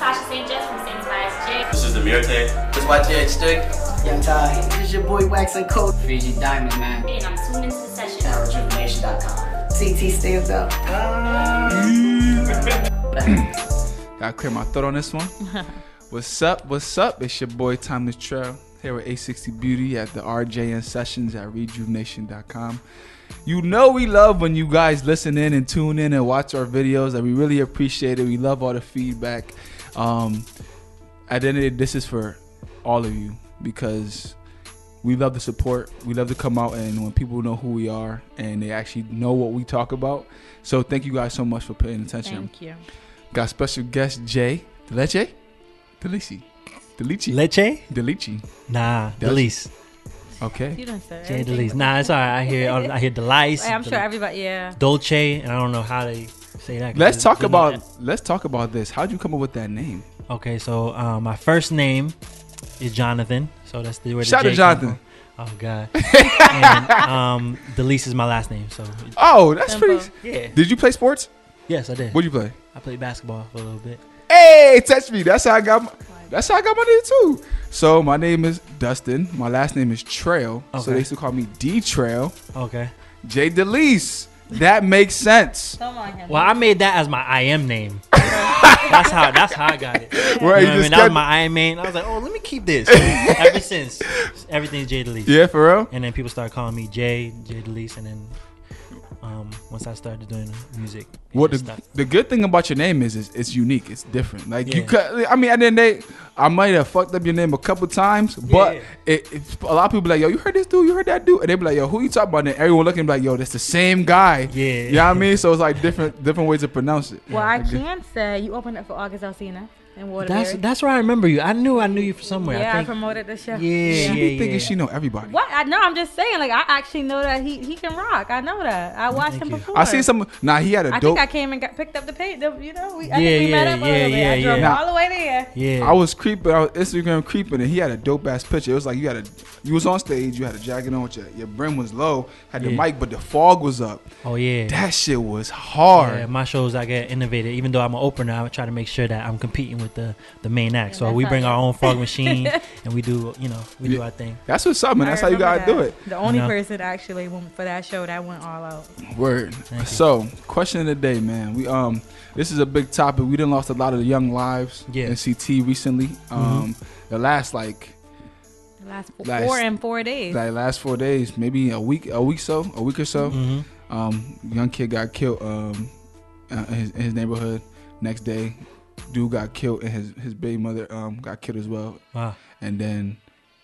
Natasha St. Just from St. Tobias J. This is the Mirate. This is my Jared Stick. Young Ty. This is your boy Wax and Coat. Fiji Diamond, man. And I'm tuned into the session At Rejuv'Nation.com. CT stands up. Gotta clear my throat on this one. What's up? What's up? It's your boy Timeless Trail here with A60 Beauty at the RJN sessions at Rejuv'Nation.com. You know we love when you guys listen in and tune in and watch our videos, and we really appreciate it. We love all the feedback. At the end of the day, this is for all of you because we love the support. We love to come out and when people know who we are and they actually know what we talk about. So thank you guys so much for paying attention. Thank you. Got special guest JDelice. Delice. Nah, Delice. Okay. You done said JDelice. Nah, it's alright. I hear Delice. I'm sure everybody, yeah. Dolce, and I don't know how they say that. Let's talk about this. How'd you come up with that name? Okay, so my first name is Jonathan. So that's where the Shout J out to Jonathan. Oh God. And Delice is my last name. So. Oh, that's Simple. pretty. Yeah. Did you play sports? Yes, I did. What'd you play? I played basketball for a little bit. Hey, touch me. That's how I got my name too. So my name is Dustin. My last name is Trail. Okay. So they used to call me D Trail. Okay. JDelice. That makes sense. Come on, Henry. Well, I made that as my I am name. that's how I got it. Right, You know what I mean? That was my I am name. I was like, oh, let me keep this. Ever since, everything's JDelice. Yeah, for real. And then people started calling me JDelice, and then once I started doing music, What the good thing about your name is it's unique. It's different. Like you could, I mean, at the end of the day, I might have fucked up your name a couple times, but a lot of people be like, yo, you heard this dude, you heard that dude, and they be like, yo, who you talking about? And everyone looking like, yo, that's the same guy. Yeah, you know what I mean. So it's like different ways to pronounce it. Well, I can say you opened up for August Alsina in Waterbury. That's where I remember you. I knew you from somewhere. Yeah, I I think. promoted the show. Yeah, She be thinking she know everybody. What? I know. I'm just saying. Like I actually know that he can rock. I know that. I watched him before. I seen some. Nah, he had a I dope. think I came and picked up the page. You know, I think Yeah, we met up a little bit. I drove yeah. all the way there. Yeah. I was creeping. I was Instagram creeping, and he had a dope ass picture. It was like you was on stage. You had a jacket on with your brim was low, had the mic, but the fog was up. Oh yeah. That shit was hard. Yeah, my shows I get innovated. Even though I'm an opener, I try to make sure that I'm competing with the main act. So we bring our own fog machine and we do our thing. That's what's up, man. That's how you gotta do it. The only person actually for that show that went all out. Word. So, question of the day, man. We this is a big topic. We done lost a lot of young lives in CT recently. The last 4 days. Like last 4 days, maybe a week or so. Young kid got killed in his neighborhood. Next day, dude got killed and his baby mother got killed as well. Wow. And then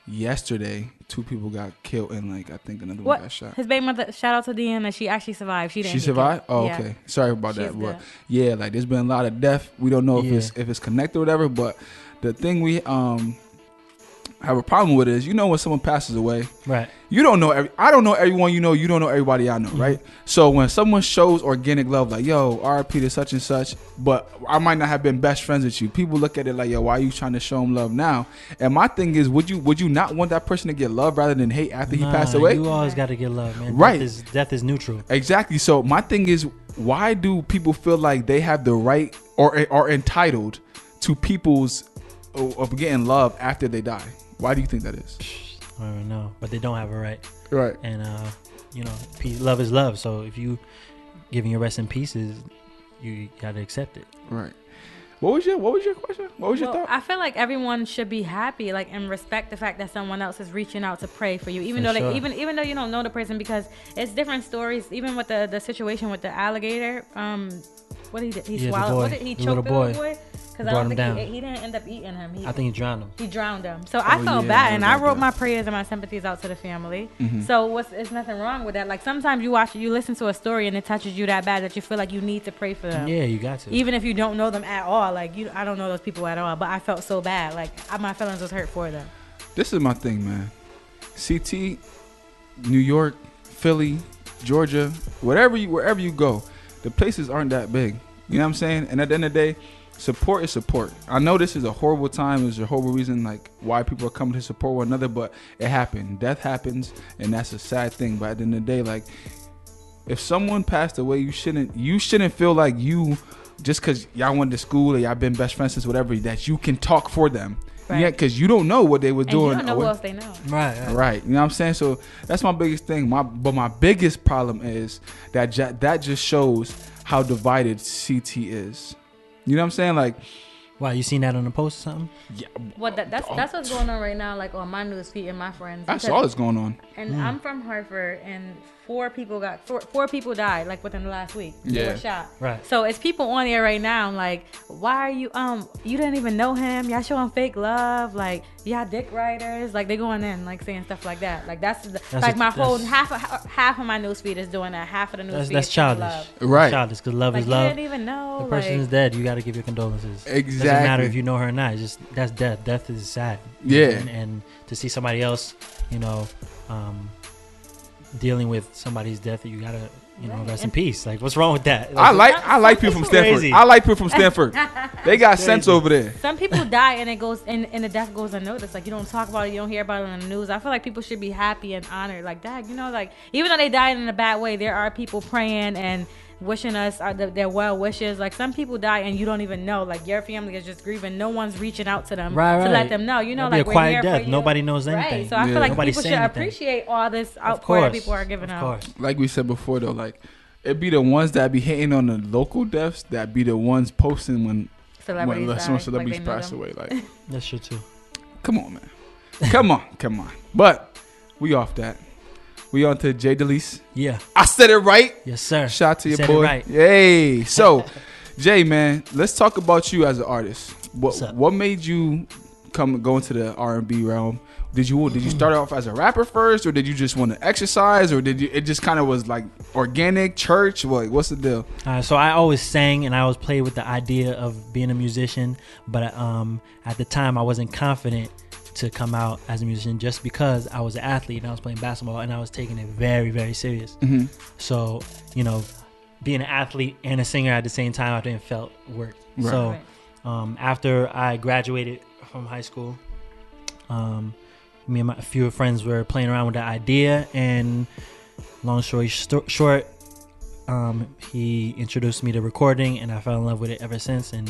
yesterday, 2 people got killed and I think another one got shot. His baby mother, shout out to Deanna, she actually survived. She survived? Oh, yeah. okay. Sorry about that. She's But good. yeah, there's been a lot of death. We don't know if it's connected or whatever, but the thing we have a problem with is, when someone passes away, right? You don't know I don't know everyone you don't know everybody I know, right? So when someone shows organic love, like, yo, RP to such and such, but I might not have been best friends with you, people look at it like, yo, why are you trying to show him love now? And my thing is, would you not want that person to get love rather than hate after he passed away? You always got to get love, man. Right. Death is neutral. Exactly. So my thing is, why do people feel like they have the right or are entitled to people's of getting love after they die? Why do you think that is? I don't know, but they don't have a right. Right. And love is love. So if you giving your rest in pieces, you gotta accept it. Right. What was your question? What was your thought? I feel like everyone should be happy, and respect the fact that someone else is reaching out to pray for you, even though even though you don't know the person, because it's different stories. Even with the situation with the alligator, what he did, he swallowed. What did he choke the little boy? Because I don't think he didn't end up eating him. I think he drowned him. He drowned him. So I felt bad, and I wrote my prayers and my sympathies out to the family. So it's nothing wrong with that. Like sometimes you listen to a story and it touches you that bad that you feel like you need to pray for them. Yeah, you got to. Even if you don't know them at all. Like I don't know those people at all, but I felt so bad. Like my feelings was hurt for them. This is my thing, man. CT, New York, Philly, Georgia, wherever you go, the places aren't that big. You know what I'm saying? And at the end of the day, support is support. I know this is a horrible time. There's a horrible reason why people are coming to support one another, but it happened. Death happens, and that's a sad thing. But at the end of the day, if someone passed away, you shouldn't feel like you just because y'all went to school or y'all been best friends since whatever, that you can talk for them. Right. Yeah, because you don't know what they was And doing. you don't know who else they know. Right. You know what I'm saying? So that's my biggest thing. But my biggest problem is that that just shows how divided CT is. You know what I'm saying? Like, wow, you seen that on the post or something? yeah. Well, that's what's going on right now, like on my news feed and my friends. That's because- all that's going on. And I'm from Hartford, and four people died like within the last week. They Yeah. were shot. Right. So it's people on there right now. I'm like, why are you you didn't even know him? Y'all showing fake love, like y'all dick riders, like they going in like saying stuff like that. Like that's like my whole half of my news feed is doing that. Half of the news feed That's is showing childish. love. Right. Childish, because love Like is you love. didn't even know. The person is dead. You got to give your condolences. Exactly. Doesn't matter if you know her or not. It's just that's death. Death is sad. Yeah. And to see somebody else, dealing with somebody's death, you gotta, rest in peace. Like, what's wrong with that? I like people from Stanford. Crazy. I like people from Stanford. They got sense over there. Some people die and it goes and the death goes unnoticed. Like you don't talk about it, you don't hear about it on the news. I feel like people should be happy and honored. Like that, like even though they died in a bad way, there are people praying and wishing us their well wishes. Like some people die and you don't even know. Like your family is just grieving. No one's reaching out to them to let them know. That'd like be a quiet we're here death. for you. Nobody knows anything. Right. So I feel like Nobody people say should anything. appreciate all this outpour that people are giving out. Of course. Like we said before, though, like it be the ones that be hating on the local deaths that be the ones posting when some celebrities pass away. Like That's true too. come on, man. Come on. But we off that. We on to JDelice. Yeah. I said it right. Yes, sir. Shout out to your Said boy. it right. Yay. So, Jay, man, let's talk about you as an artist. What's up? What made you go into the R&B realm? Did you start off as a rapper first, or did you just want to exercise, or it just kind of was like organic church? What's the deal? So I always sang and I always played with the idea of being a musician, but at the time I wasn't confident to come out as a musician just because I was an athlete and I was playing basketball and I was taking it very, very serious. Mm-hmm. So, being an athlete and a singer at the same time, I didn't felt work. Right. So after I graduated from high school, me and a few friends were playing around with the idea, and long story short, he introduced me to recording and I fell in love with it ever since, and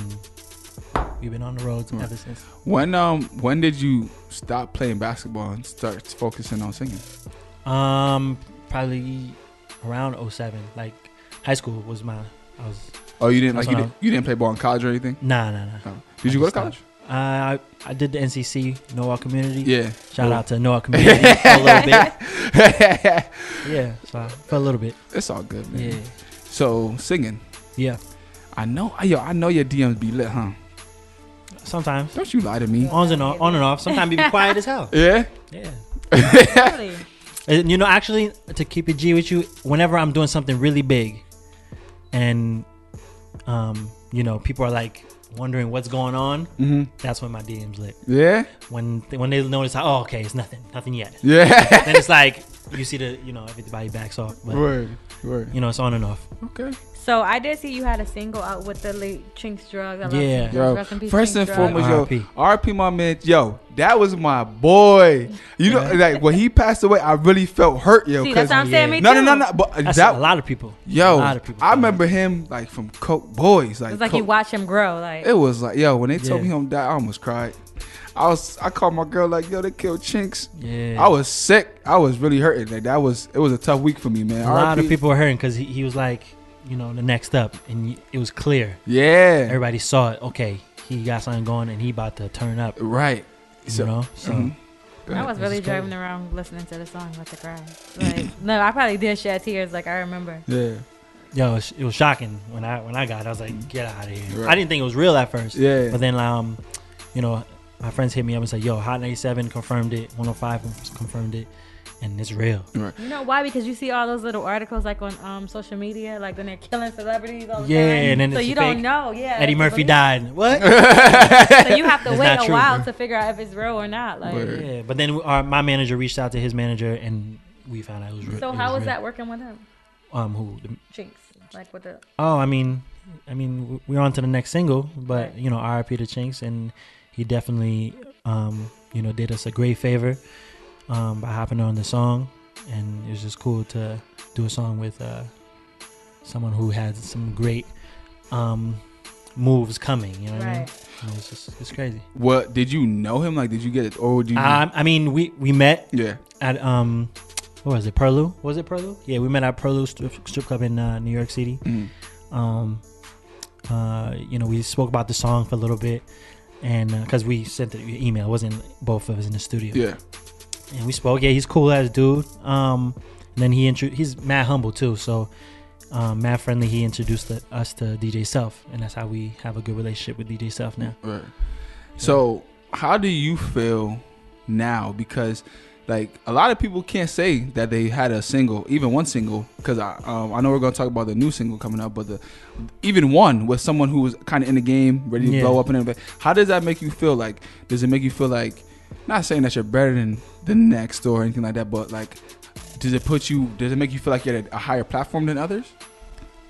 we've been on the road ever since. When did you stop playing basketball and start focusing on singing? Probably around 07. Like high school was You didn't play ball in college or anything? Nah. Oh. Did you go to college? I did the NCC, Noah Community. Yeah. Shout out to Noah Community for a little bit. Yeah, so for a little bit. It's all good, man. Yeah. So yeah. Yeah. I know your DMs be lit, huh? Sometimes. Don't you lie to me. On and off. Sometimes you be quiet as hell. Yeah. Yeah. Really? And, actually, to keep it G with you, whenever I'm doing something really big and, people are like wondering what's going on, that's when my DM's lit. Yeah. When they notice, okay, it's nothing yet. Yeah. Then it's like, you see everybody backs off. But, Word. it's on and off. Okay. So I did see you had a single out with the late Chinks Drug. Yeah. Yo, Rest in peace, first and Chinks foremost, Drug. R.I.P. RP my man. Yo, that was my boy. Like when he passed away, I really felt hurt, yo. See, that's what I'm saying. Me No. too. But That's that a lot of people. Yo, A lot of people I remember him like from Coke Boys. Like It's like Coke. you watch him grow. Like It was like, yo, when they told me Yeah. him died, I almost cried. I called my girl like, yo, they killed Chinks. Yeah. I was sick. I was really hurting. Like it was a tough week for me, man. A lot RIP. of people were hurting because he was like, the next up, and it was clear. Yeah. Everybody saw it. Okay, he got something going, and he about to turn up. Right. So mhm. I was really driving around listening to the song about to cry. Like no, I probably did shed tears. Like I remember. Yeah. Yo, it was shocking when I got it. I was like, get out of here. Right. I didn't think it was real at first. Yeah. But then, my friends hit me up and said, yo, Hot 97 confirmed it, 105 confirmed it, and it's real. Right. You know why? Because you see all those little articles like on social media, like when they're killing celebrities all the Yeah, time. and then so it's you fake. don't know. Yeah. Eddie Murphy believe- died. What? So you have to It's wait not a true, while bro. to figure out if it's real or not. Like. Word. Yeah, but then my manager reached out to his manager, and we found out it was real. So how was that working with him? Who? Chinks, like with the. Oh, I mean, we're on to the next single, but Right. RIP to Chinks, and he definitely, did us a great favor by hopping on the song, and it was just cool to do a song with someone who had some great moves coming. You know what I mean? Right. And it's crazy. What did you know him? Like, did you get it, or did you? I mean, we met. Yeah. At what was it? Perlu? Was it Perlu? Yeah, we met at Perlu strip club in New York City. You know, we spoke about the song for a little bit, and because we sent the email, it wasn't both of us in the studio. Yeah. And we spoke. Yeah, he's cool as dude. And then he's mad humble too. So mad friendly. He introduced us to DJ Self, and that's how we have a good relationship with DJ Self now. Right. So how do you feel now? Because like a lot of people can't say that they had a single, even one single, because I know we're gonna talk about the new single coming up, but even one with someone who was kind of in the game, ready to blow up and everything. How does that make you feel? Like, does it make you feel like, not saying that you're better than the next or anything like that, but like, does it make you feel like you're at a higher platform than others?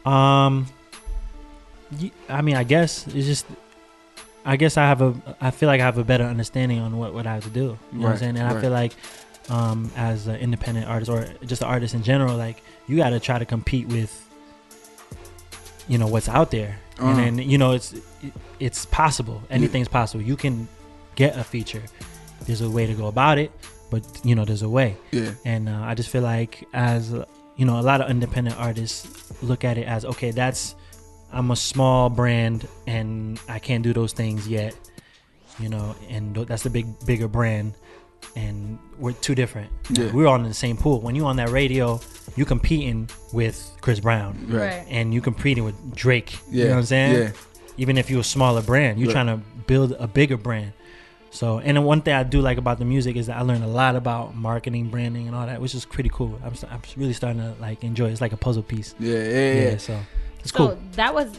I mean, I guess it's just. I guess I feel like I have a better understanding on what I have to do. You know what I'm saying? And I feel like as an independent artist or just an artist in general, like you got to try to compete with, you know, what's out there. And then, you know, it's possible. Anything's possible. You can get a feature. There's a way to go about it, but you know, there's a way. Yeah. And I just feel like as, you know, a lot of independent artists look at it as, okay, I'm a small brand and I can't do those things yet, you know, and that's the bigger brand, and we're too different. Yeah. We're on the same pool. When you're on that radio, you competing with Chris Brown, right? And you competing with Drake. Yeah. You know what I'm saying? Yeah. Even if you're a smaller brand, you're trying to build a bigger brand. So, and then one thing I do like about the music is that I learned a lot about marketing, branding, and all that, which is pretty cool. I'm really starting to like enjoy it. It's like a puzzle piece. Yeah. So. It's cool.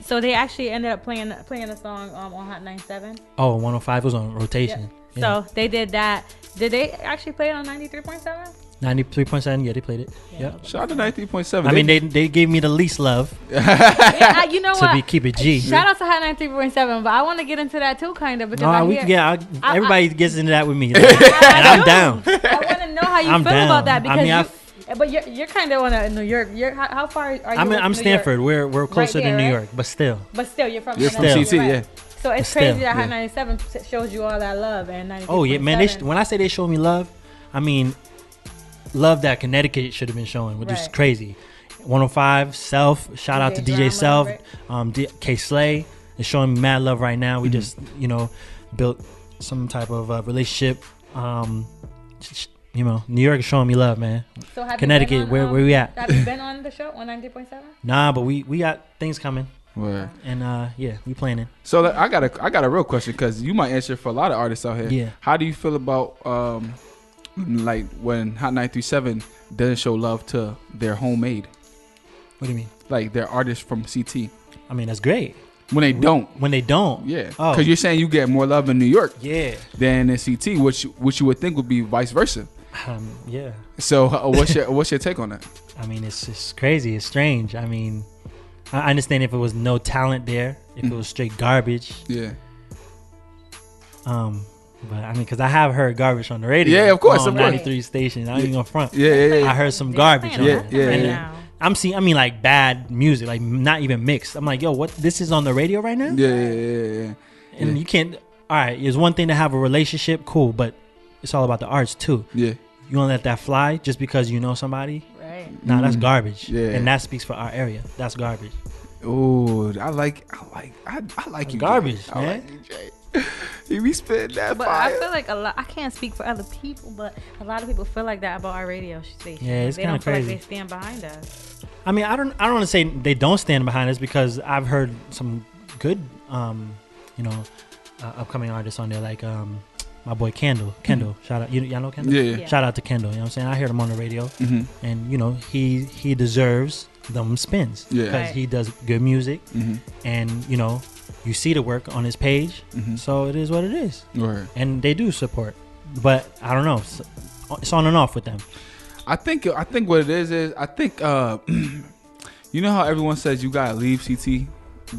So they actually ended up playing the song on Hot 97. Oh, 105 was on rotation. Yeah. So they did that. Did they actually play it on 93.7? 93.7, yeah, they played it. Yeah. Shout out to 93.7. I mean, they gave me the least love. Yeah, you know what? Keep it G. Shout out to Hot 93.7, but I want to get into that too, kind of, because everybody gets into that with me, and I'm down. I want to know how you feel about that, because but you're kind of on New York. How far are you? I'm Stanford. We're closer to New York, but still. But still, you're from CT, yeah. So it's crazy that Hot 97 shows you all that love, and 93.7. Oh yeah, man. When I say they show me love, I mean love that Connecticut should have been showing, which is crazy. 105 Self. Shout out to DJ Self. K Slay is showing me mad love right now. We just built some type of relationship. You know, New York is showing me love, man. So Connecticut, where we at? Have you been on the show on 90.7? Nah, but we got things coming. Word. And we planning. So I got a real question, because you might answer for a lot of artists out here. Yeah. How do you feel about like when Hot 937 doesn't show love to their homemade? What do you mean? Like their artists from CT. I mean, that's great. When they don't. Yeah. Because you're saying you get more love in New York. Yeah. Than in CT, which you would think would be vice versa. Yeah. So what's your take on that? I mean, it's just crazy. It's strange. I mean, I understand if it was no talent there, if it was straight garbage. Yeah. But I mean, because I have heard garbage on the radio. Yeah, of course. On 93 station. I ain't even gonna front. Yeah. I heard some garbage on it. Yeah. I mean, like bad music, like not even mixed. I'm like, yo, what? This is on the radio right now? Yeah. And you can't. All right, it's one thing to have a relationship, cool, but it's all about the arts too. Yeah. You don't let that fly just because you know somebody. Right. Nah, that's garbage. Yeah. And that speaks for our area. That's garbage. Ooh, I like you. Garbage, Jay. Man. I like you, Jay. You be spitting that but fire. I feel like I can't speak for other people, but a lot of people feel like that about our radio station. Yeah, it's kind of crazy. They don't feel like they stand behind us. I mean, I don't want to say they don't stand behind us, because I've heard some good, upcoming artists on there, like my boy Kendall. Shout out, y'all know Kendall? Yeah. Shout out to Kendall. You know what I'm saying? I heard him on the radio, and he deserves them spins because he does good music, and you see the work on his page, so it is what it is. Right. And they do support, but I don't know. It's on and off with them. I think what it is I think you know how everyone says you gotta leave CT,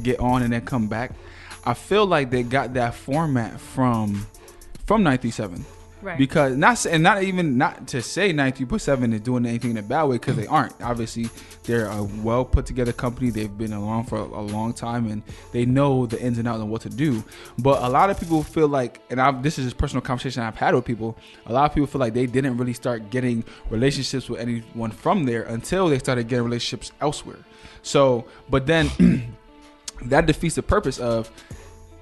get on, and then come back. I feel like they got that format from 97, Right. Because not to say 93.7 is doing anything in a bad way, because they aren't. Obviously, they're a well put together company. They've been along for a long time, and they know the ins and outs and what to do. But a lot of people feel like, and this is just personal conversation I've had with people. A lot of people feel like they didn't really start getting relationships with anyone from there until they started getting relationships elsewhere. So, but then that defeats the purpose of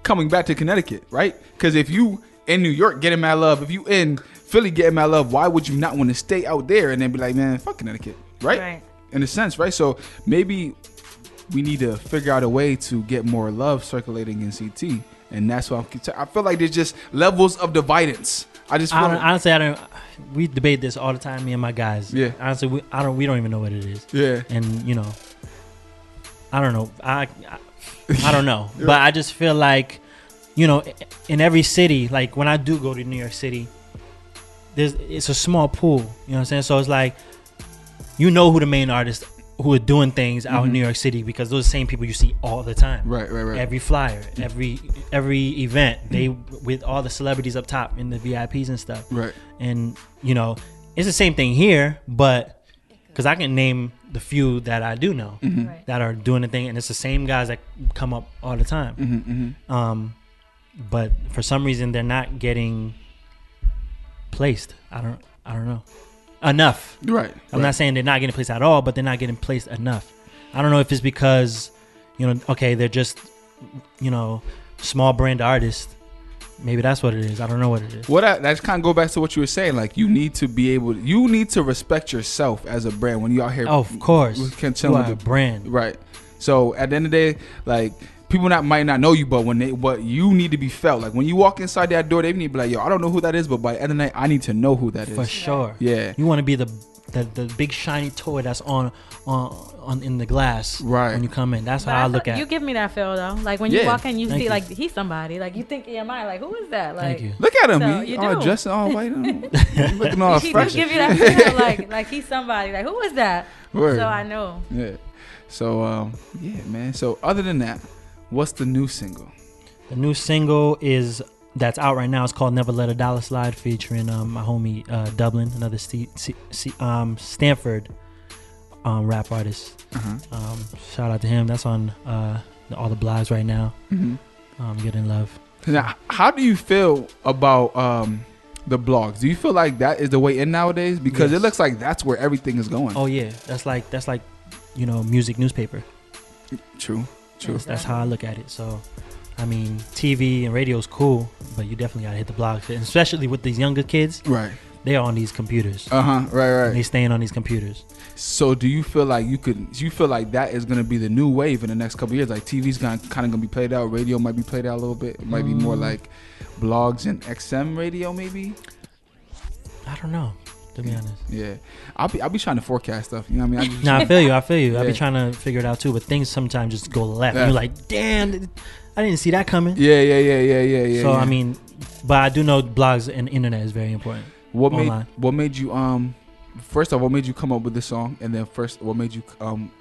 coming back to Connecticut, right? Because if you in New York getting mad love, if you in Philly getting mad love, why would you not want to stay out there and then be like, man, fuck Connecticut, right? In a sense, right? So maybe we need to figure out a way to get more love circulating in CT, and that's why I feel like there's just levels of dividance. Honestly, I don't. We debate this all the time, me and my guys. Yeah. Honestly, we don't even know what it is. Yeah. And I don't know. I don't know, yeah. But I just feel like, in every city, like when I do go to New York City, it's a small pool. You know what I'm saying? So it's like, who the main artists who are doing things out in New York City, because those are the same people you see all the time. Right. Every flyer, every event, they with all the celebrities up top in the VIPs and stuff. Right. And it's the same thing here, but because I can name the few that I do know that are doing the thing, and it's the same guys that come up all the time. But for some reason they're not getting placed. I don't know. Enough. Right. I'm not saying they're not getting placed at all, but they're not getting placed enough. I don't know if it's because, they're just, small brand artists. Maybe that's what it is. I don't know what it is. That's kind of go back to what you were saying. Like, you need to respect yourself as a brand when you're out here. Oh, of course. You are a brand. Right. So at the end of the day, like, people might not know you, but you need to be felt. Like when you walk inside that door, they need to be like, yo, I don't know who that is, but by the end of the night, I need to know who that is. For sure. Yeah. You want to be the big shiny toy that's on in the glass. Right. When you come in. That's how I look at it. You give me that feel though. Like when you walk in, you see like he's somebody. Like you think in your mind, like who is that? Like, thank you. Look at him. So he all dressed all white. Looking all fresh. He give you that feel like he's somebody. Like who is that? Word. So I know. Yeah. So yeah, man. So other than that, what's the new single? The new single that's out right now. It's called "Never Let a Dollar Slide," featuring my homie Dublin, another Stanford rap artist. Shout out to him. That's on all the blogs right now. Getting love. Now, how do you feel about the blogs? Do you feel like that is the way in nowadays? Because it looks like that's where everything is going. Oh yeah, that's like music newspaper. True. That's how I look at it. So, I mean, TV and radio is cool, but you definitely gotta hit the blogs, and especially with these younger kids. Right. They're on these computers. Right. And they staying on these computers. So, do you feel like you feel like that is gonna be the new wave in the next couple of years? Like TV's kind of gonna be played out, radio might be played out a little bit. It might be more like blogs and XM radio, maybe. I don't know. To be honest. Yeah. I'll be trying to forecast stuff. You know what I mean? I feel you. Yeah. I'll be trying to figure it out too. But things sometimes just go left. Yeah. And you're like, damn, I didn't see that coming. Yeah. So I mean, but I do know blogs and internet is very important. What made you first off, what made you come up with this song? And then what made you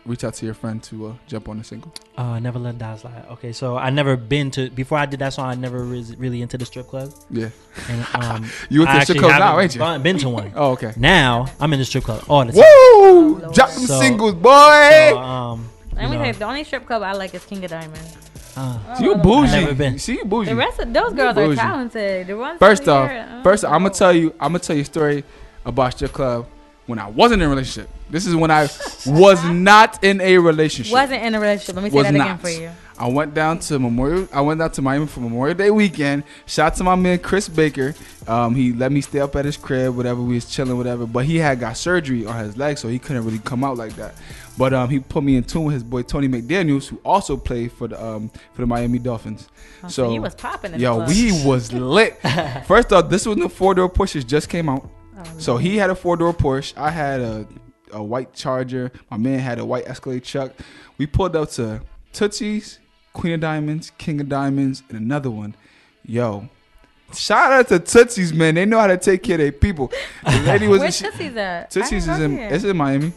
reach out to your friend to jump on the single? Never Let a Dollar Slide. Okay, so I never been to, before I did that song, I never was really into the strip club. Yeah. And you went to the strip club now, ain't you? I haven't been to one. Oh, okay. Now I'm in the strip club all the time. Woo! Drop them singles, boy. Let me tell you, the only strip club I like is King of Diamonds. So you bougie. I've never been. See, you bougie. The rest of those girls are talented. The ones first off, I'm gonna tell you a story about strip club when I wasn't in a relationship. This is when I was not in a relationship. Wasn't in a relationship. Let me say that again for you. I went down to Miami for Memorial Day weekend. Shout out to my man Chris Baker. He let me stay up at his crib, whatever. We was chilling, whatever. But he had got surgery on his leg, so he couldn't really come out like that. But he put me in tune with his boy Tony McDaniels, who also played for the Miami Dolphins. So he was popping. We was lit. First off, this was the 4-door Porsche just came out. So he had a 4-door Porsche. I had a white Charger. My man had a white Escalade truck. We pulled up to Tootsie's, Queen of Diamonds, King of Diamonds, and another one. Yo, shout out to Tootsie's, man. They know how to take care of their people. The lady was Where's Tootsie's at? Tootsie's is in Miami.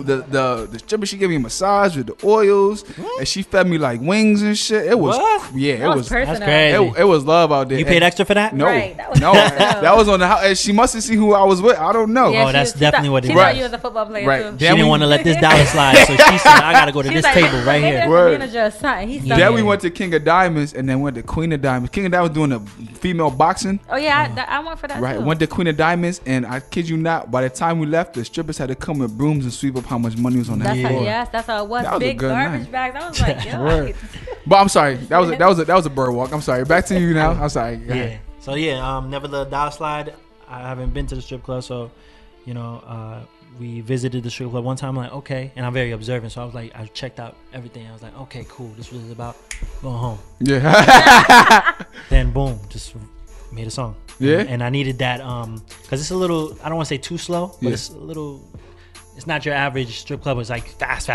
The stripper, she gave me a massage with the oils, and she fed me like wings and shit. It was it was personal. That's crazy. it was love out there. You paid extra for that? No, Right, that was no, personal. that was on the house. And she must have seen who I was with. I don't know. Yeah, Oh, that's she definitely thought- what it she was. thought you was a football player Right. too. She Then didn't we- want to let this dollar slide, so she said, I got to go to She this was like, table right maybe here. that's the Word. manager or something. He's Yeah. Then we went to King of Diamonds, and then went to Queen of Diamonds. King of Diamonds doing the female boxing. Oh yeah, I went for that Right, too. went to Queen of Diamonds, and I kid you not, by the time we left, the strippers had to come with brooms and sweep up how much money was on that That's floor. how, yes, that's how it was. That was a Big good garbage night. bags. I was like, yo. Word. But I'm sorry, that was a bird walk. I'm sorry. Back to you now. I'm sorry. Go ahead. Yeah. So yeah, never the dollar slide. I haven't been to the strip club, so you know, we visited the strip club one time. I'm like, okay, and I'm very observant, so I was like, I checked out everything. I was like, okay, cool. This was about going home. Yeah. Then boom, just made a song. Yeah. And I needed that because it's a little. I don't want to say too slow, but Yeah. it's a little. It's not your average strip club. It's like fast.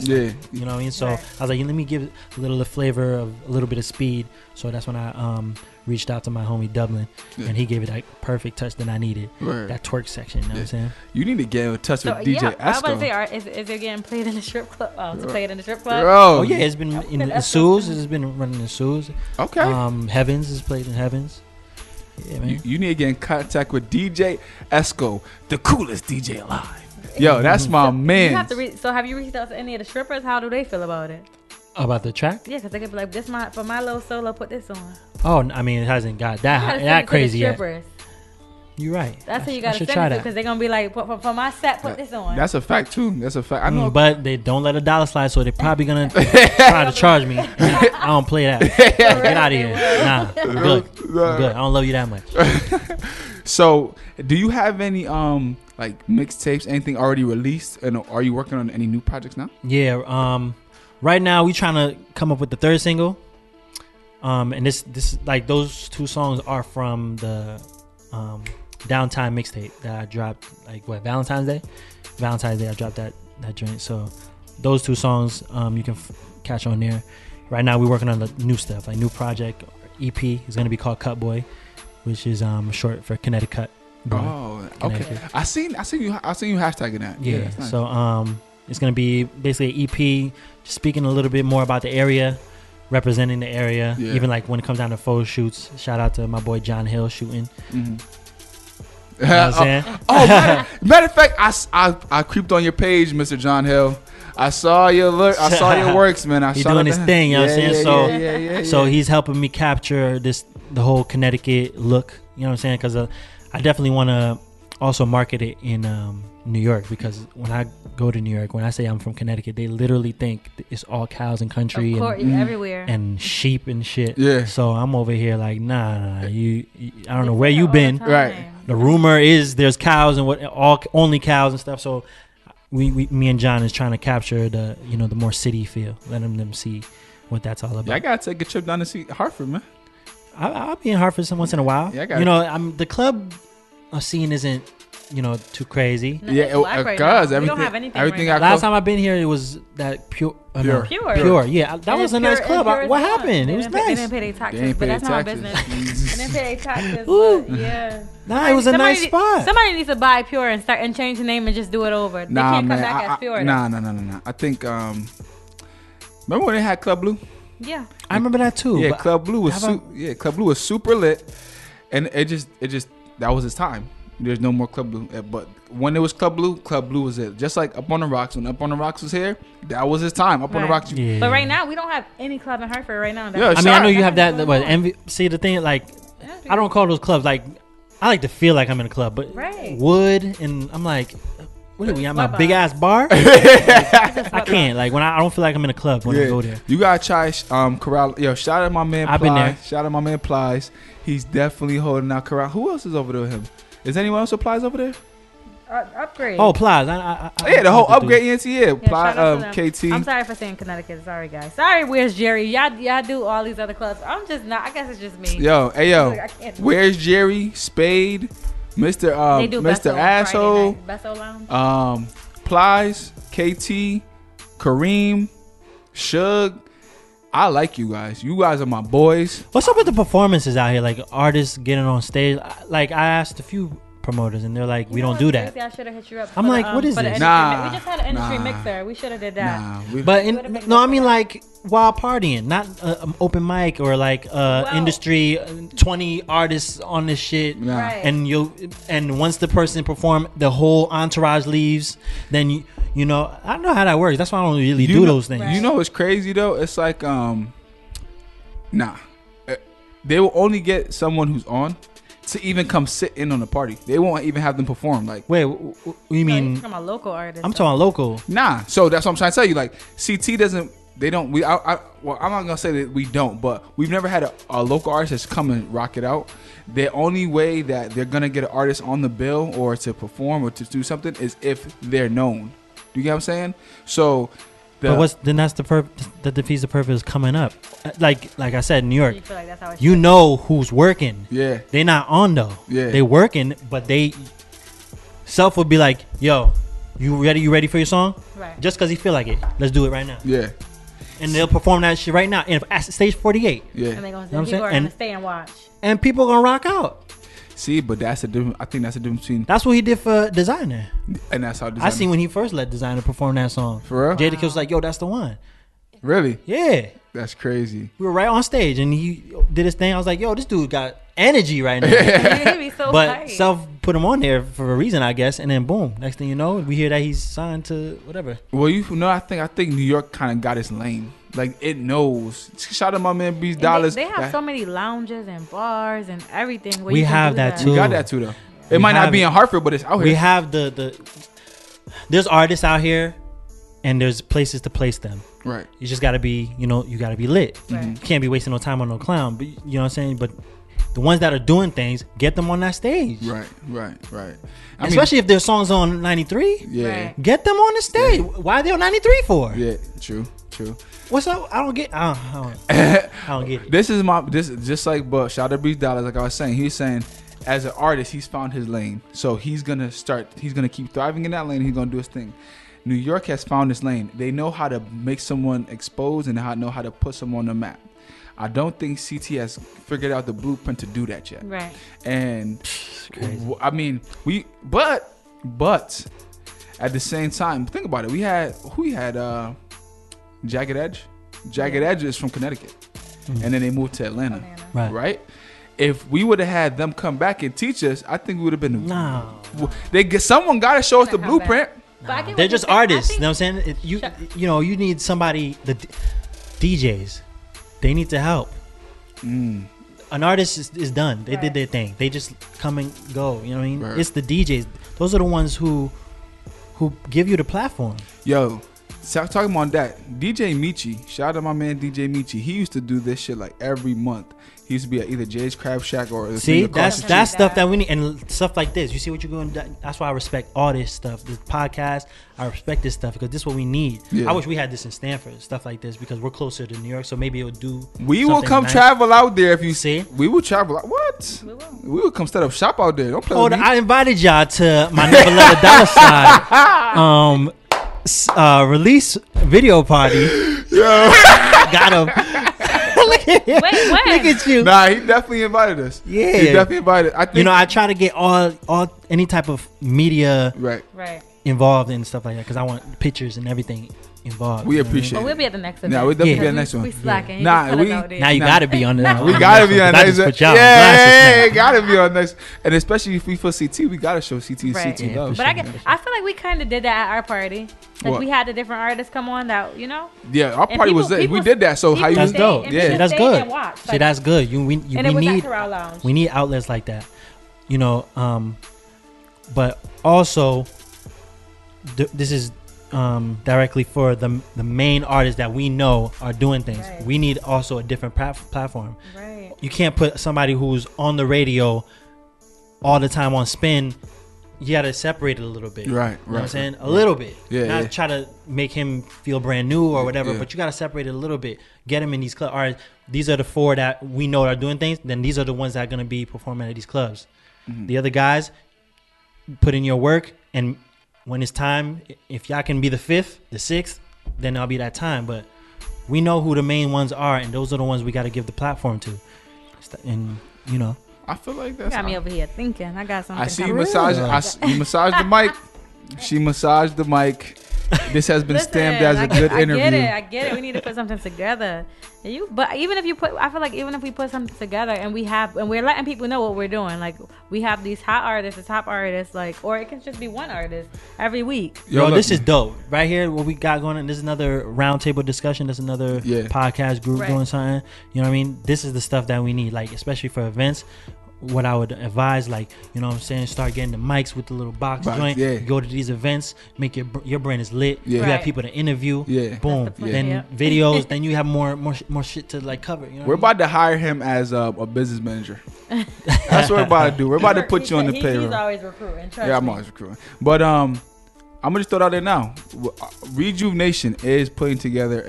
Yeah. Like, you know what I mean? So Right. I was like, let me give it a little flavor of a little bit of speed. So that's when I reached out to my homie Dublin, Yeah. and he gave it that perfect touch that I needed. Word. That twerk section. You know what I'm saying? You need to get in touch So with DJ yeah, I was about to Esco. say, is it getting played in the strip club? Oh, to play it in the strip club. Bro. Oh yeah, it's been in Sue's. It's been running in Sue's. Okay. Heavens is played in Heavens. Yeah, man. You need to get in contact with DJ Esco, the coolest DJ alive. Yo, that's my You man. have to so have you reached out to any of the strippers? How do they feel about it? About the track? Yeah, because they could be like, for my little solo, put this on. Oh, I mean, it hasn't got You gotta that send it that to the crazy yet. strippers. You're right. That's who you I got to should send try it to that. because they're gonna be like, for my set, put this on. That's a fact too. That's a fact. I know. But they don't let a dollar slide, so they're probably gonna try to charge me. I don't play that. Get out of here. Nah, I'm good. I'm good. I don't love you that much. So, do you have any like mixtapes, anything already released, and are you working on any new projects now? Yeah. Right now we trying to come up with the third single. And this like those two songs are from the Downtime mixtape that I dropped like Valentine's Day. I dropped that joint. So those two songs you can catch on there. Right now we're working on the new stuff, like new project EP is gonna be called Cut Boy, which is short for Connecticut. Boy. Oh, okay. Connecticut. I seen you hashtagging that. Yeah. that's nice. So it's gonna be basically an EP, just speaking a little bit more about the area, representing the area. Yeah. Even like when it comes down to photo shoots. Shout out to my boy John Hill shooting. Mhm. You know what I'm saying? Matter of fact, I creeped on your page, Mr. John Hill. I saw your look. I saw your works, man. He's doing his thing, you know what I'm saying? So- yeah. So he's helping me capture the whole Connecticut look. You know what I'm saying? Because I definitely want to also market it in New York, because when I go to New York, when I say I'm from Connecticut, they literally think it's all cows and country Of course, and everywhere. sheep and shit. Yeah. So I'm over here like, nah, you I don't know where you been. Right. The rumor is there's cows and only cows and stuff. So me and John is trying to capture the the more city feel, letting them see what that's all about. Yeah, I gotta take a trip down to see Hartford, man. I'll be in Hartford once in a while. Yeah, I got the club scene isn't too crazy. No, Yeah, it's black right cause now. We everything, don't have anything everything right I now. Last time I've been here, it was that pure. Pure. Pure. Yeah, that And was it's a nice pure- club. and pure as What fuck. happened? They It was didn't pay- They nice. didn't pay their They taxes, ain't but pay that's their not our taxes. business. They didn't pay their taxes, Ooh. but yeah. Nah, it was a nice spot. Somebody needs to buy Pure and start and change the name and just do it over. They Nah, can't man. come back as Pure. Nah. I think remember when they had Club Blue? Yeah. I remember that too. Yeah, but Club Blue was how about- Club Blue was super lit, and it just that was its time. There's no more Club Blue, but when it was Club Blue was it. Just like Up on the Rocks, when Up on the Rocks was here, that was his time. Up on the Right. Rocks. Yeah. But right now, we don't have any club in Hartford right now. Yeah, I mean, I know you have that. That's What, what's going see, the thing, like, I don't call those clubs like. I like to feel like I'm in a club, but Right. Wood and I'm like, what are we? I'm a Flip big up. ass bar. on. I can't like when I don't feel like I'm in a club when I go there. You gotta try Corral. Yo, shout out my man. I've been there. Shout out my man Plies. He's definitely holding out Corral. Who else is over there with him? Is anyone else with Plies over there? Upgrade. Oh, Plies. Yeah, the whole I like to do- upgrade ENT. Yeah, Yeah, Plies, shout out to them. KT. I'm sorry for saying Connecticut. Sorry, guys. Sorry, where's Jerry? Y'all do all these other clubs. I'm just not. I guess it's just me. Yo, hey yo, Like, I can't- where's Jerry? Spade, Mr. They do Mr. Besso Asshole, Friday night. Besso Lounge. Plies, KT, Kareem, Suge. I like you guys. You guys are my boys. What's up with the performances out here? Like artists getting on stage. Like I asked a few promoters, and they're like, we You know don't do what's that. crazy? I should have hit you up. I'm for like, what is for the this? industry Nah, we just had an industry nah. mixer. We should have did that. Nah, But Would've been no, I good mean for like while partying, not open mic or like industry 20 artists on this shit, Nah. Right. and once the person perform, the whole entourage leaves. Then you know, I don't know how that works. That's why I don't really do those things. Right. You know what's crazy though? It's like nah, they will only get someone who's on to even come sit in on the party. They won't even have them perform. Like, Wait, what you No, mean? he's from a local artist. I'm talking local. nah. So that's what I'm trying to tell you. Like, CT doesn't. They don't. Well, I'm not gonna say that we don't, but we've never had a local artist that's come and rock it out. The only way that they're gonna get an artist on the bill or to perform or to do something is if they're known. Do you get what I'm saying? So, But then that's the purpose. That defeats the purpose coming up. Like I said, in New York, You feel like that's how it you should know who's working. yeah, They not on though. Yeah. They working, but they self would be like, "Yo, you ready? You ready for your song?" be. Right. Just because he feel like it, let's do it right now. yeah, And they'll perform that shit right now in at stage 48, yeah. And they're gonna Know what I'm people saying? are And- gonna stay and watch. and people gonna rock out. See, but that's a different. I think that's a difference between, That's what he did for Designer. and that's how I seen when he first let Designer perform that song. For real? JDelice was like, "Yo, that's the one." Really, Yeah, that's crazy. we were right on stage, and he did his thing. I was like, "Yo, this dude got energy right now." He'd be so But hype. Self put him on there for a reason, I guess, and then boom, next thing you know, we hear that he's signed to whatever. Well, you know, I think New York kind of got its lane. Like, it knows. Shout out my man And JDelice. they have so many lounges and bars and everything. Where We you can have do that too. We got that too, though. It We might not have be it. in Hartford, but it's out here. We have the there's artists out here, and there's places to place them. Right. You just gotta be, you gotta be lit. Right. You can't be wasting no time on no clown. But you know what I'm saying. But the ones that are doing things, get them on that stage. Right. I Especially if their songs on 93. yeah. Right. Get them on the stage. Why are they on 93 for? Yeah, true. What's up? I don't get. I don't get it. This is just like, but shout out to JDelice. Like I was saying, he's saying, as an artist, he's found his lane. So he's gonna keep thriving in that lane. He's gonna do his thing. New York has found his lane. They know how to make someone exposed and know how to put someone on the map. I don't think CT has figured out the blueprint to do that yet. Right. And crazy. I mean, but at the same time, think about it. We had Jagged Edge. Jagged Edge is from Connecticut, and then they moved to Atlanta. Right? If we would have had them come back and teach us, I think we would have been. No. Someone got to show us the Come back. blueprint. But I get what They're you're just saying. I artists. think- You know what I'm saying? You need somebody. The DJs, they need to help. An artist is done. They did their thing. They just come and go. You know what I mean? Right. It's the DJs. Those are the ones who give you the platform. Yo, talking about that, DJ Michi, shout out to my man DJ Michi. He used to do this shit like every month. He used to be at either Jay's Crab Shack or See, across the that's street. stuff that we need, and stuff like this. You see what you're doing? That's why I respect all this stuff. This podcast, I respect this stuff because this is what we need. Yeah. I wish we had this in Stanford, stuff like this, because we're closer to New York, so maybe it would do. We will something come nice. travel out there if you See? We will travel out. What? We will come set up shop out there. Don't play with me. I invited y'all to my Never Let a Dollar Slide release video party. Got him. Look at Wait, when? Look at you. Nah, he definitely invited us. Yeah. He definitely invited. I think I try to get all any type of media right. Right. involved in stuff like that because I want pictures and everything involved. We you know what I mean? appreciate But it. we'll be at the next event. Nah, we'll definitely Yeah. be at the next one. We slacking. You Nah, just put us we- out there. Now you Nah. gotta be on the. We gotta be on I next. just put y'all on Yeah, blast just now. gotta be on next. And especially if we for CT, we gotta show CT and Right. CT Yeah, love. for But sure. I feel like we kind of did that at our party. Like What? we had the different artists come on that, Yeah, our And party was people- there. We people- did that. So how you? That's stayed- dope. and Yeah, people that's stayed good. and watched. See, Like, that's good. and we it was at need Corral Lounge. we need outlets like that, but also this is directly for the main artists that we know are doing things. Right. We need also a different platform. Right. You can't put somebody who's on the radio all the time on spin. You gotta separate it a little bit. Right, You know what I'm right, saying? A little bit. Yeah, Not yeah. try to make him feel brand new or whatever, Yeah. but you gotta separate it a little bit. Get him in these clubs. All right, these are the 4 that we know are doing things. Then these are the ones that are gonna be performing at these clubs. Mm-hmm. The other guys, put in your work, and when it's time, if y'all can be the 5th, the 6th, then I'll be that time. But we know who the main ones are, and those are the ones we got to give the platform to. And I feel like You that's. got me over here thinking. I got something. I see you massage. You massage the mic. She massaged the mic. This has been stamped as a good interview. I get it. We need to put something together. But even if you put, I feel like even if we put something together and we're letting people know what we're doing, like we have these hot artists, the top artists, like, or it can just be one artist every week. Yo, this is dope. Right here, what we got going on, this is another roundtable discussion. This is another podcast group doing something. You know what I mean? This is the stuff that we need, like, especially for events. What I would advise, like, you know what I'm saying, start getting the mics with the little box joint. Yeah. Go to these events, make your brand is lit. Yeah. You have people to interview. Yeah. Boom. Then videos. Then you have more shit to like cover. You know we're about to hire him as a business manager. That's what we're about to do. We're about to put you on the payroll. He's always recruiting. I'm always recruiting. But I'm gonna just throw it out there now. Rejuv'Nation is putting together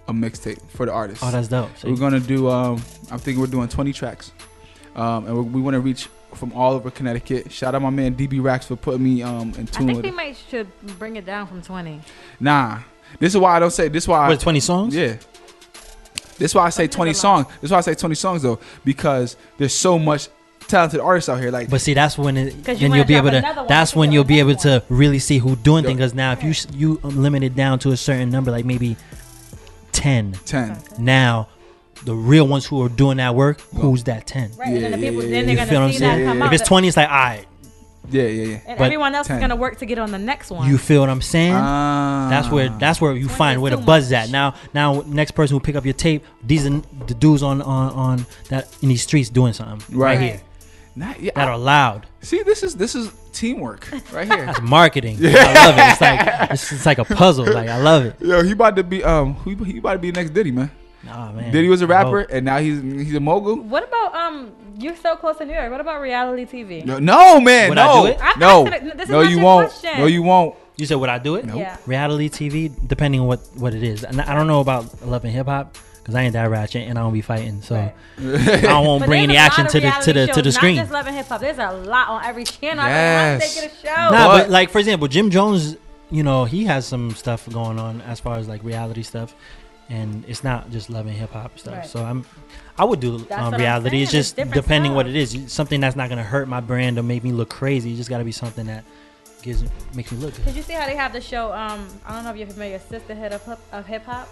a mixtape for the artists. Oh, that's dope. So we're gonna do. I'm thinking we're doing 20 tracks. And we want to reach from all over Connecticut. Shout out my man DB Rax for putting me in tune. I think we should bring it down from 20. Nah, this is why I don't say. This is why. 20 songs? Yeah. This is why I say 20 songs. This is why I say 20 songs though, because there's so much talented artists out here. Like, but see, that's when you'll be able to. That's when you'll be able to really see who's doing things. Because now, if you limit it down to a certain number, like maybe 10. Now, the real ones who are doing that work, who's that 10? Right, and then the people, then they're gonna see that come out. If it's 20, it's like, all right. Yeah. And but everyone else 10. Is gonna work to get on the next one. You feel what I'm saying? That's where you find where the buzz is at. Now, next person who pick up your tape, these are the dudes on that in these streets doing something right here. That are loud. See, this is teamwork right here. That's marketing. I love it. It's like a puzzle. Like, I love it. Yo, he about to be he about to be next Diddy, man. Oh, man. Diddy was a rapper, and now he's a mogul. What about you're so close to New York. What about reality TV? No, man. Would I do it? No, you won't. Question. No, you won't. You said would I do it? Nope. Yeah. Reality TV, depending on what it is. And I don't know about Love and Hip Hop because I ain't that ratchet and I don't be fighting, so I won't bring any action to the screen. Not just Love and Hip Hop. There's a lot on every channel. Yes. They get a show. Nah, but like for example, Jim Jones, you know, he has some stuff going on as far as like reality stuff. And it's not just Love and Hip Hop stuff. Right. So I would do reality. It's just depending stuff. What it is. Something that's not gonna hurt my brand or make me look crazy. You just gotta be something that makes me look good. Did you see how they have the show? I don't know if you're familiar. Sisterhood of Hip Hop.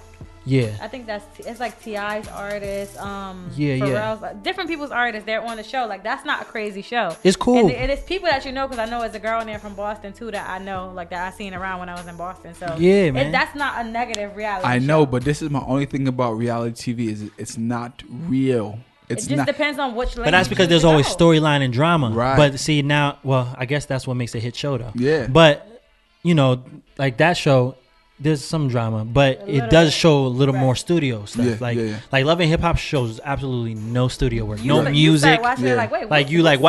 Yeah. I think it's like T.I.'s artists. Pharrell's, different people's artists. They're on the show. Like that's not a crazy show. It's cool. And it's people that you know because I know there's a girl in there from Boston too that I know, like that I seen around when I was in Boston. So yeah, man. That's not a negative reality. I know, but this is my only thing about reality TV is it's not real. It just depends on which. But that's because there's always storyline and drama. Right. But see now, well, I guess that's what makes a hit show though. Yeah. But you know, like that show. There's some drama, but it does show a little more studio stuff. Like Love and Hip Hop shows absolutely no studio work, no music. What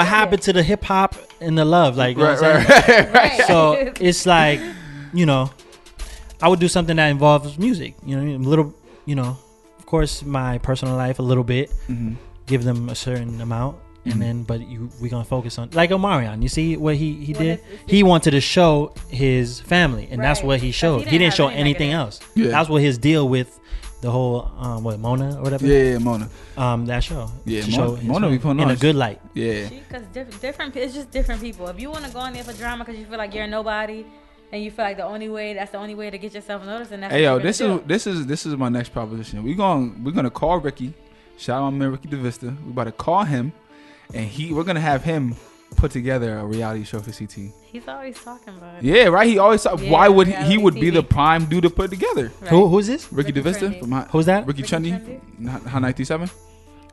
happened to the hip hop and the love? Like, you know what I'm saying? So it's like, you know, I would do something that involves music. You know, a little, you know, of course, my personal life a little bit, give them a certain amount. And then, we're gonna focus on like Omarion. You see what he did? He wanted to show his family, and that's what he showed. He didn't show anything else. Yeah. That's what his deal with the whole Mona or whatever. Yeah, Mona. That show. Yeah, Mona be putting in a good light. Yeah. Because different. It's just different people. If you want to go in there for drama because you feel like you're a nobody. And you feel like that's the only way to get yourself noticed. And that's this is my next proposition. We're gonna call Ricky. Shout out my man Ricky DeVista. We're about to call him. And we're gonna have him put together a reality show for CT. He's always talking about it. Yeah, right. He always talk. Why would he would be the prime dude to put together? Right. Who's this? Ricky DeVista. Who's that? Ricky Chundy. Hot 97.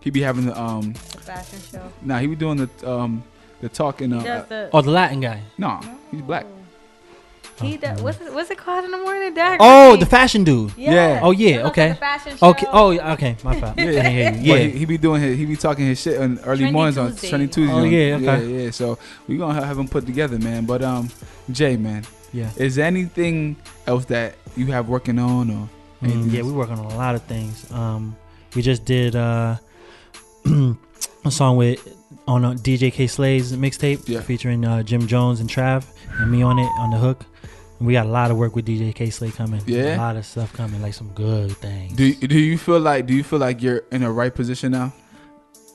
He be having the fashion show. Nah, he be doing the talking. The Latin guy. No, he's black. He does, what's it called in the morning? Dag the fashion dude. Yeah. Oh yeah. Okay. Okay. Oh okay. My fault. Yeah. He be talking his shit on early mornings on Trending Tuesday. Oh yeah. Okay. Yeah. So we gonna have him put together, man. But Jay, man. Yeah. Is there anything else that you have working on or? Yeah, we working on a lot of things. We just did a song on DJ K Slay's mixtape featuring Jim Jones and Trav and me on it on the hook. We got a lot of work with DJ K Slay coming. Yeah, a lot of stuff coming, like some good things. Do you feel like you're in the right position now?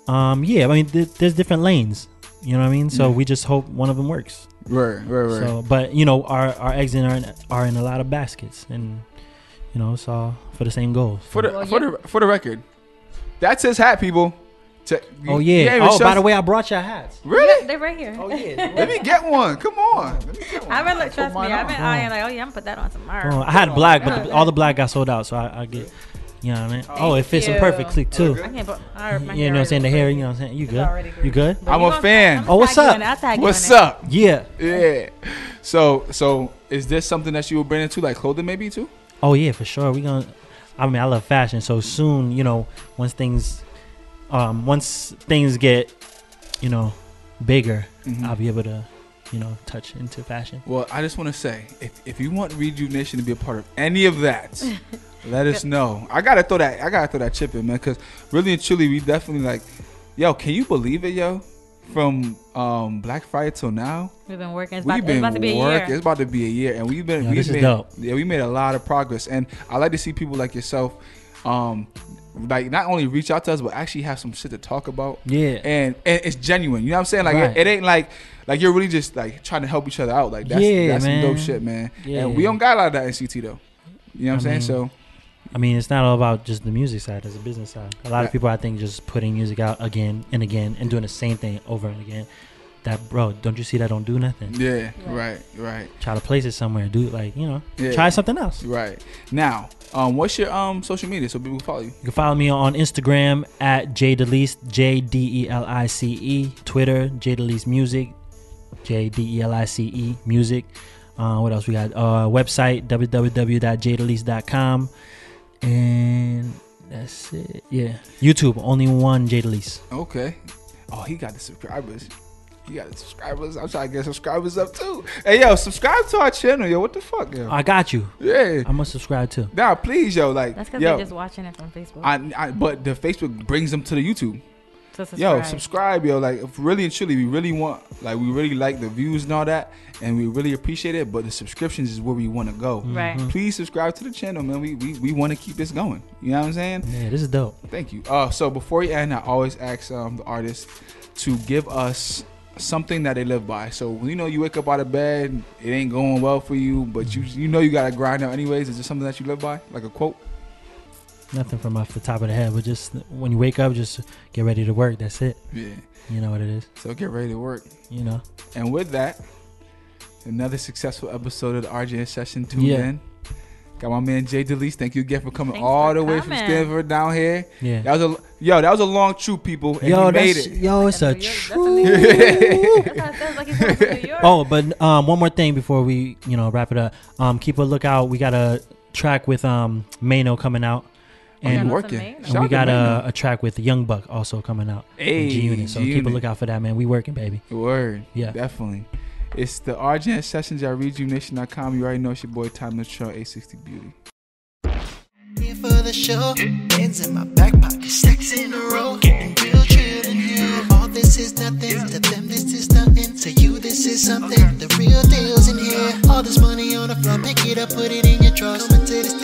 Yeah, I mean, there's different lanes. You know what I mean? So we just hope one of them works. Right. So, but you know, our eggs are in a lot of baskets, and you know, it's all for the same goal. For the record, that's his hat, people. Oh yeah. Oh, by the way, I brought your hats. Really? Yeah, they're right here. Oh yeah. Let me get one. Come on. I've been trust me. I've been eyeing like, oh yeah, I'm gonna put that on tomorrow. I had black, but all the black got sold out, so I get. You know what I mean? Oh, it fits him perfectly too. I can't put you know what I'm saying? The hair, you know what I'm saying? You good? You good? I'm a fan. Oh, what's up? What's up? Yeah. So is this something that you will bring into like clothing maybe too? Oh yeah, for sure. I mean, I love fashion, so soon, you know, once things get, you know, bigger, I'll be able to, you know, touch into fashion. Well, I just want to say, if you want Rejuv'Nation to be a part of any of that, let us know. I gotta throw that chip in, man, because really and truly, we definitely like, yo, can you believe it, yo? From Black Friday till now, we've been working. It's about to be a year. It's about to be a year, and we made a lot of progress. And I like to see people like yourself, like not only reach out to us, but actually have some shit to talk about. Yeah, and it's genuine. You know what I'm saying? Like it ain't like you're really just like trying to help each other out. Like that's some dope shit, man. Yeah. And we don't got a lot of that in CT though. You know what I'm saying? So. I mean, it's not all about just the music side. There's a business side. A lot of people, I think, just putting music out again and again and doing the same thing over and again. That, bro, don't you see that don't do nothing? Yeah. Right. Try to place it somewhere. Do, like, you know, try something else. Right. Now, what's your social media so people can follow you? You can follow me on Instagram at JDelice, JDelice, Twitter, JDelice Music, JDelice Music. What else we got? Website, www.jdelice.com. And that's it. Yeah. YouTube, only one JDelice. Okay. Oh, he got the subscribers. I'm trying to get subscribers up too. Hey, yo, subscribe to our channel, yo. What the fuck, yo? I got you. Yeah. I'm gonna subscribe too. Nah, please, yo. Like, that's because they're just watching it from Facebook. But the Facebook brings them to the YouTube. Yo, subscribe, yo. Like, really and truly, we really like the views and all that, and we really appreciate it. But the subscriptions is where we want to go. Right. Please subscribe to the channel, man. We want to keep this going. You know what I'm saying? Yeah, this is dope. Thank you. So before you end, I always ask the artists to give us something that they live by. So you know, you wake up out of bed, it ain't going well for you, but you know you gotta grind out anyways. Is there something that you live by, like a quote? Nothing from off the top of the head, but just when you wake up, just get ready to work. That's it. Yeah. You know what it is. So get ready to work. You know. And with that, another successful episode of the RJN session tuned in. Got my man JDelice. Thank you again for coming all the way from Stanford down here. Yeah. That was a long troop, people. And you made it. Yo, it's a troop. Oh, but one more thing before we wrap it up. Keep a lookout. We got a track with Mano coming out. And we got a track with Young Buck also coming out. Hey, G-Unit. So keep a lookout for that, man. We working, baby. Word. Yeah. Definitely. It's the RJN sessions at Rejuv'Nation.com. You already know it's your boy Timeless Trail, 860 Beauty. Here for the show, hands in my back pocket, stacks in a row, getting real chill in here. All this is nothing, to them this is nothing, to you this is something. The real deal's in here. All this money on the floor, pick it up, put it in your trust. Coming to this